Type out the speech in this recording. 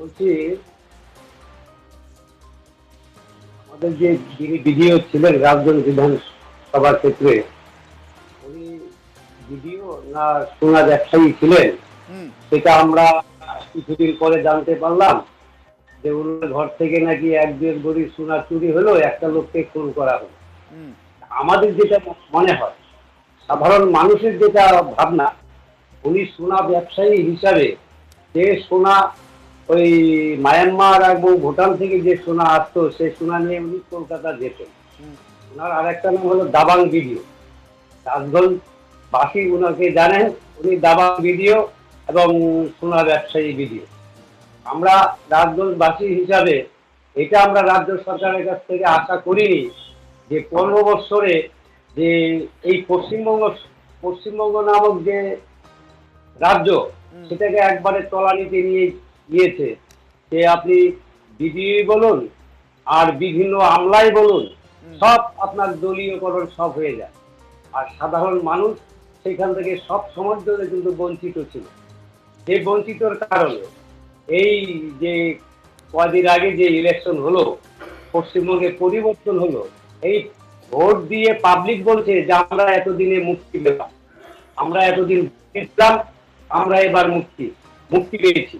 বলছি আমাদের যে যিনি বিডিও ছিলেন রাজধানী বিধানসভার ক্ষেত্রে, উনি বিডিও না সোনা ব্যবসায়ী ছিলেন, হুম। সেটা আমরা কিছুদিন পরে জানতে পারলাম যে ওনার ঘর থেকে নাকি এক দেড় ভরি সোনা চুরি হলো, একটা লোককে খুন করা হলো। হুম। আমাদের যেটা মনে হয়, সাধারণ মানুষের যেটা ভাবনা, উনি সোনা ব্যবসায়ী হিসাবে যে সোনা ওই মায়ানমার এবং ভুটান থেকে যে সোনা আসতো, সেই সোনা নিয়ে উনি কলকাতা যেতেন। হুম। ওনার আরেকটা নাম হলো দাবাং ভিডিও। রাজগঞ্জ বাসী ওনাকে জানেন, উনি দাবাং ভিডিও এবং সোনা ব্যবসায়ী ভিডিও। আমরা রাজগঞ্জবাসী হিসাবে এটা আমরা রাজ্য সরকারের কাছ থেকে আশা করিনি যে 15 বছরে যে এই পশ্চিমবঙ্গ নামক যে রাজ্য, হুম। সেটাকে একবারে তলানিতে নিয়ে গিয়েছে। যে আপনি বিডিও বলুন আর বিভিন্ন আমলাই বলুন, হুম। সব আপনার দলীয়করণ সব হয়ে যায়। আর সাধারণ মানুষ সেখান থেকে সব সময় ধরে কিন্তু বঞ্চিত ছিল। সেই বঞ্চিতর কারণে এই যে কদিন আগে যে ইলেকশন হলো, পশ্চিমবঙ্গে পরিবর্তন হলো, এই ভোট দিয়ে পাবলিক বলছে যে আমরা এতদিনে মুক্তি পেলাম, আমরা এতদিন পেলাম, আমরা এবার মুক্তি মুক্তি পেয়েছি।